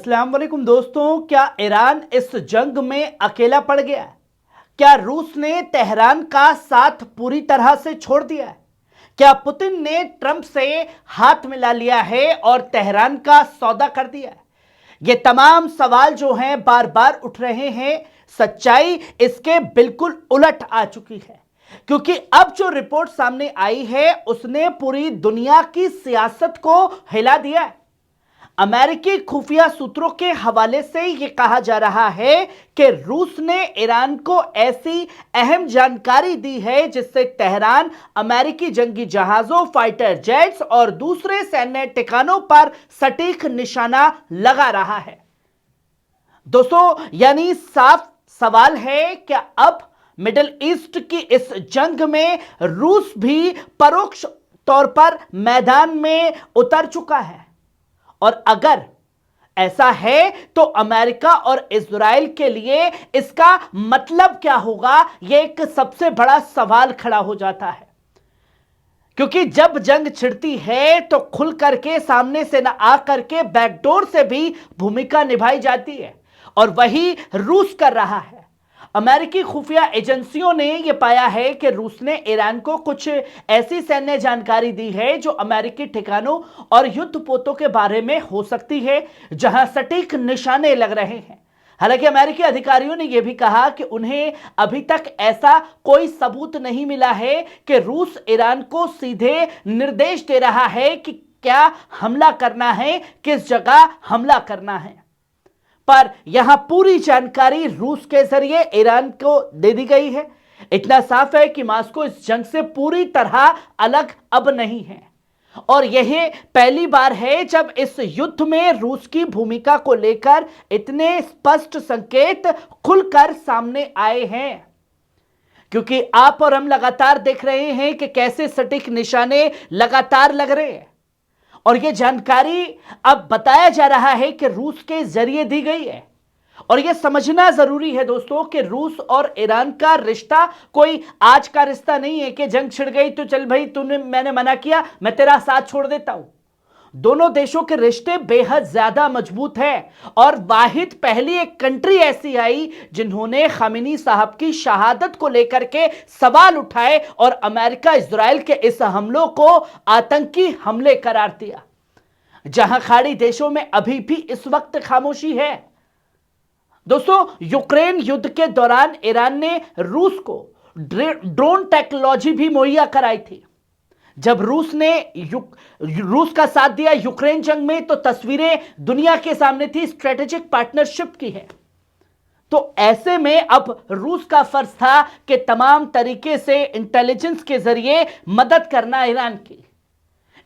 अस्सलाम वालेकुम दोस्तों, क्या ईरान इस जंग में अकेला पड़ गया है? क्या रूस ने तेहरान का साथ पूरी तरह से छोड़ दिया है? क्या पुतिन ने ट्रंप से हाथ मिला लिया है और तेहरान का सौदा कर दिया है? ये तमाम सवाल जो हैं बार बार उठ रहे हैं। सच्चाई इसके बिल्कुल उलट आ चुकी है, क्योंकि अब जो रिपोर्ट सामने आई है उसने पूरी दुनिया की सियासत को हिला दिया है। अमेरिकी खुफिया सूत्रों के हवाले से यह कहा जा रहा है कि रूस ने ईरान को ऐसी अहम जानकारी दी है जिससे तेहरान अमेरिकी जंगी जहाजों, फाइटर जेट्स और दूसरे सैन्य ठिकानों पर सटीक निशाना लगा रहा है। दोस्तों, यानी साफ सवाल है, क्या अब मिडिल ईस्ट की इस जंग में रूस भी परोक्ष तौर पर मैदान में उतर चुका है? और अगर ऐसा है तो अमेरिका और इजराइल के लिए इसका मतलब क्या होगा? यह एक सबसे बड़ा सवाल खड़ा हो जाता है, क्योंकि जब जंग छिड़ती है तो खुल करके सामने से ना आकर के बैकडोर से भी भूमिका निभाई जाती है, और वही रूस कर रहा है। अमेरिकी खुफिया एजेंसियों ने यह पाया है कि रूस ने ईरान को कुछ ऐसी सैन्य जानकारी दी है जो अमेरिकी ठिकानों और युद्धपोतों के बारे में हो सकती है, जहां सटीक निशाने लग रहे हैं। हालांकि अमेरिकी अधिकारियों ने यह भी कहा कि उन्हें अभी तक ऐसा कोई सबूत नहीं मिला है कि रूस ईरान को सीधे निर्देश दे रहा है कि क्या हमला करना है, किस जगह हमला करना है। पर यहां पूरी जानकारी रूस के जरिए ईरान को दे दी गई है। इतना साफ है कि मॉस्को इस जंग से पूरी तरह अलग अब नहीं है, और यह पहली बार है जब इस युद्ध में रूस की भूमिका को लेकर इतने स्पष्ट संकेत खुलकर सामने आए हैं। क्योंकि आप और हम लगातार देख रहे हैं कि कैसे सटीक निशाने लगातार लग रहे हैं, और यह जानकारी अब बताया जा रहा है कि रूस के जरिए दी गई है। और यह समझना जरूरी है दोस्तों कि रूस और ईरान का रिश्ता कोई आज का रिश्ता नहीं है कि जंग छिड़ गई तो चल भाई, मैंने मना किया, मैं तेरा साथ छोड़ देता हूं। दोनों देशों के रिश्ते बेहद ज्यादा मजबूत हैं, और वाहिद पहली एक कंट्री ऐसी आई जिन्होंने खामेनी साहब की शहादत को लेकर के सवाल उठाए और अमेरिका इजराइल के इस हमलों को आतंकी हमले करार दिया, जहां खाड़ी देशों में अभी भी इस वक्त खामोशी है। दोस्तों, यूक्रेन युद्ध के दौरान ईरान ने रूस को ड्रोन टेक्नोलॉजी भी मुहैया कराई थी। जब रूस ने रूस का साथ दिया यूक्रेन जंग में, तो तस्वीरें दुनिया के सामने थी, स्ट्रेटेजिक पार्टनरशिप की है। तो ऐसे में अब रूस का फर्ज था कि तमाम तरीके से इंटेलिजेंस के जरिए मदद करना ईरान की।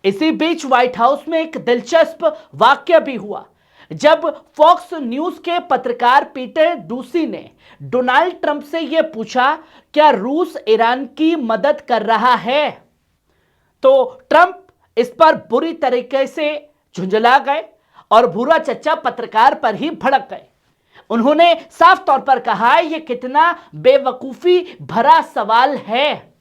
इसी बीच व्हाइट हाउस में एक दिलचस्प वाक्य भी हुआ, जब फॉक्स न्यूज के पत्रकार पीटर डूसी ने डोनाल्ड ट्रंप से यह पूछा, क्या रूस ईरान की मदद कर रहा है? तो ट्रंप इस पर बुरी तरीके से झुंझला गए और भूरा चच्चा पत्रकार पर ही भड़क गए। उन्होंने साफ तौर पर कहा, यह कितना बेवकूफी भरा सवाल है।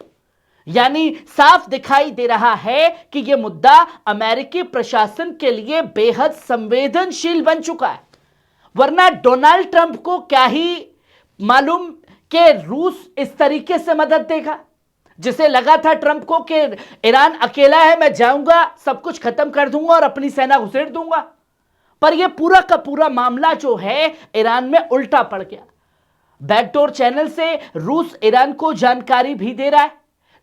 यानी साफ दिखाई दे रहा है कि यह मुद्दा अमेरिकी प्रशासन के लिए बेहद संवेदनशील बन चुका है। वरना डोनाल्ड ट्रंप को क्या ही मालूम कि रूस इस तरीके से मदद देगा। जिसे लगा था ट्रंप को कि ईरान अकेला है, मैं जाऊंगा, सब कुछ खत्म कर दूंगा और अपनी सेना घुसेड़ दूंगा। पर यह पूरा का पूरा मामला जो है ईरान में उल्टा पड़ गया। बैकडोर चैनल से रूस ईरान को जानकारी भी दे रहा है,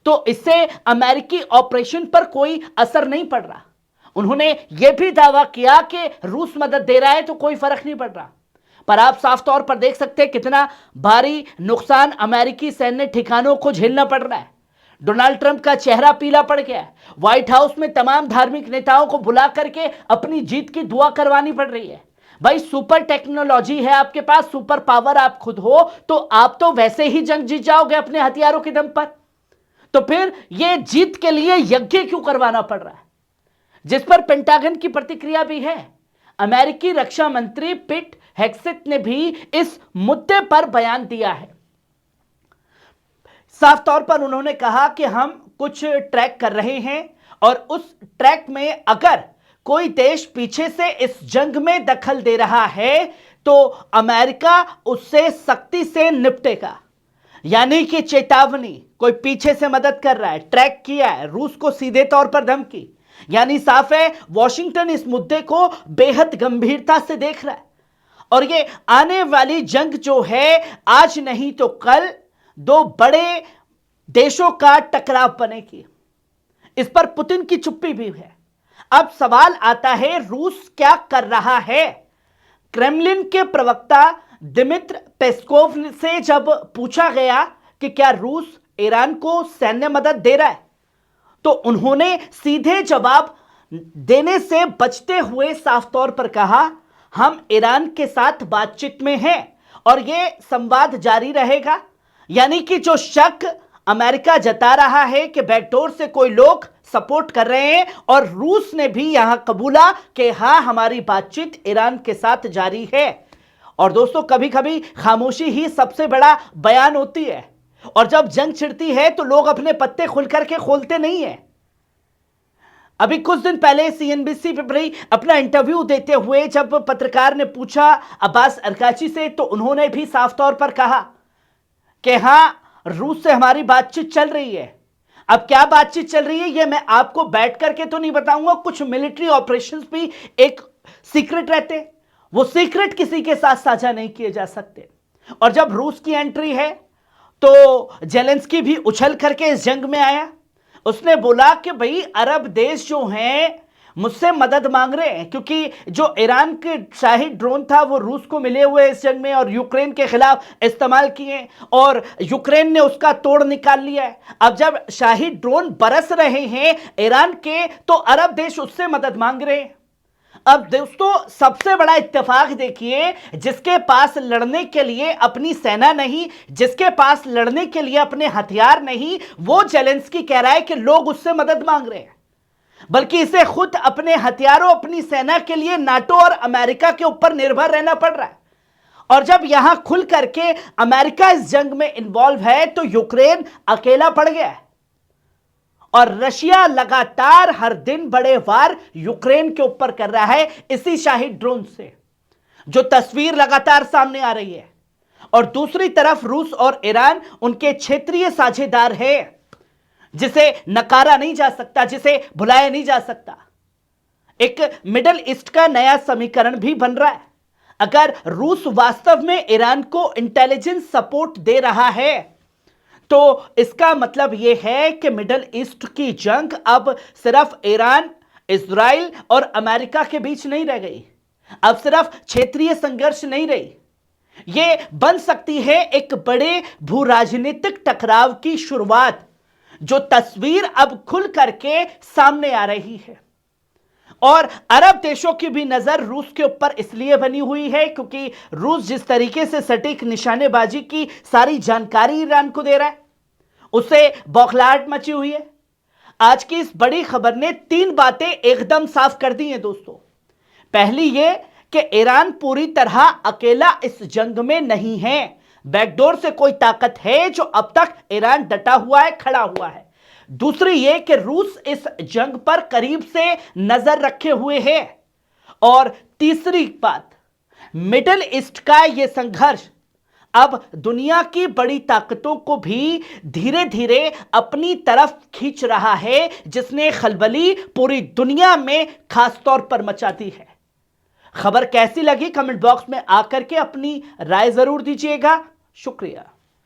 तो इससे अमेरिकी ऑपरेशन पर कोई असर नहीं पड़ रहा। उन्होंने यह भी दावा किया कि रूस मदद दे रहा है तो कोई फर्क नहीं पड़ रहा। पर आप साफ तौर पर देख सकते हैं कितना भारी नुकसान अमेरिकी सैन्य ठिकानों को झेलना पड़ रहा है। डोनाल्ड ट्रंप का चेहरा पीला पड़ गया है। व्हाइट हाउस में तमाम धार्मिक नेताओं को बुला करके अपनी जीत की दुआ करवानी पड़ रही है। भाई, सुपर टेक्नोलॉजी है आपके पास, सुपर पावर आप खुद हो, तो आप तो वैसे ही जंग जीत जाओगे अपने हथियारों के दम पर। तो फिर यह जीत के लिए यज्ञ क्यों करवाना पड़ रहा है? जिस पर पेंटागन की प्रतिक्रिया भी है। अमेरिकी रक्षा मंत्री पिट हेक्सेट ने भी इस मुद्दे पर बयान दिया है। साफ तौर पर उन्होंने कहा कि हम कुछ ट्रैक कर रहे हैं, और उस ट्रैक में अगर कोई देश पीछे से इस जंग में दखल दे रहा है तो अमेरिका उससे सख्ती से निपटेगा। यानी कि चेतावनी, कोई पीछे से मदद कर रहा है, ट्रैक किया है, रूस को सीधे तौर पर धमकी, यानी साफ है वॉशिंगटन इस मुद्दे को बेहद गंभीरता से देख रहा है। और ये आने वाली जंग जो है आज नहीं तो कल दो बड़े देशों का टकराव बनेगी। इस पर पुतिन की चुप्पी भी है। अब सवाल आता है रूस क्या कर रहा है। क्रेमलिन के प्रवक्ता दिमित्र पेस्कोव से जब पूछा गया कि क्या रूस ईरान को सैन्य मदद दे रहा है तो उन्होंने सीधे जवाब देने से बचते हुए साफ तौर पर कहा, हम ईरान के साथ बातचीत में हैं और यह संवाद जारी रहेगा। यानी कि जो शक अमेरिका जता रहा है कि बैकडोर से कोई लोग सपोर्ट कर रहे हैं, और रूस ने भी यहां कबूला कि हां हमारी बातचीत ईरान के साथ जारी है। और दोस्तों कभी कभी खामोशी ही सबसे बड़ा बयान होती है, और जब जंग छिड़ती है तो लोग अपने पत्ते खुल करके खोलते नहीं है। अभी कुछ दिन पहले सीएनबीसी पे अपना इंटरव्यू देते हुए जब पत्रकार ने पूछा अब्बास अरकाची से तो उन्होंने भी साफ तौर पर कहा कि हां रूस से हमारी बातचीत चल रही है। अब क्या बातचीत चल रही है यह मैं आपको बैठ करके तो नहीं बताऊंगा, कुछ मिलिट्री ऑपरेशंस भी एक सीक्रेट रहते, वो सीक्रेट किसी के साथ साझा नहीं किए जा सकते। और जब रूस की एंट्री है तो जेलेंस्की भी उछल करके इस जंग में आया। उसने बोला कि भाई अरब देश जो हैं मुझसे मदद मांग रहे हैं, क्योंकि जो ईरान के शाही ड्रोन था वो रूस को मिले हुए इस जंग में और यूक्रेन के खिलाफ इस्तेमाल किए, और यूक्रेन ने उसका तोड़ निकाल लिया है। अब जब शाही ड्रोन बरस रहे हैं ईरान के तो अरब देश उससे मदद मांग रहे हैं। अब दोस्तों सबसे बड़ा इत्तेफाक देखिए, जिसके पास लड़ने के लिए अपनी सेना नहीं, जिसके पास लड़ने के लिए अपने हथियार नहीं, वो जेलेंस्की कह रहा है कि लोग उससे मदद मांग रहे हैं, बल्कि इसे खुद अपने हथियारों अपनी सेना के लिए नाटो और अमेरिका के ऊपर निर्भर रहना पड़ रहा है। और जब यहां खुल करके अमेरिका इस जंग में इन्वॉल्व है तो यूक्रेन अकेला पड़ गया है, और रशिया लगातार हर दिन बड़े वार यूक्रेन के ऊपर कर रहा है इसी शाही ड्रोन से, जो तस्वीर लगातार सामने आ रही है। और दूसरी तरफ रूस और ईरान उनके क्षेत्रीय साझेदार है, जिसे नकारा नहीं जा सकता, जिसे भुलाया नहीं जा सकता। एक मिडिल ईस्ट का नया समीकरण भी बन रहा है। अगर रूस वास्तव में ईरान को इंटेलिजेंस सपोर्ट दे रहा है तो इसका मतलब यह है कि मिडिल ईस्ट की जंग अब सिर्फ ईरान, इजराइल और अमेरिका के बीच नहीं रह गई, अब सिर्फ क्षेत्रीय संघर्ष नहीं रही, यह बन सकती है एक बड़े भू राजनीतिक टकराव की शुरुआत, जो तस्वीर अब खुल करके सामने आ रही है। और अरब देशों की भी नजर रूस के ऊपर इसलिए बनी हुई है क्योंकि रूस जिस तरीके से सटीक निशानेबाजी की सारी जानकारी ईरान को दे रहा है, उससे बौखलाहट मची हुई है। आज की इस बड़ी खबर ने 3 बातें एकदम साफ कर दी हैं दोस्तों। पहली ये कि ईरान पूरी तरह अकेला इस जंग में नहीं है, बैकडोर से कोई ताकत है जो अब तक ईरान डटा हुआ है, खड़ा हुआ है। दूसरी ये कि रूस इस जंग पर करीब से नजर रखे हुए है। और तीसरी बात, मिडिल ईस्ट का यह संघर्ष अब दुनिया की बड़ी ताकतों को भी धीरे धीरे अपनी तरफ खींच रहा है, जिसने खलबली पूरी दुनिया में खास तौर पर मचा दी है। खबर कैसी लगी कमेंट बॉक्स में आकर के अपनी राय जरूर दीजिएगा। शुक्रिया।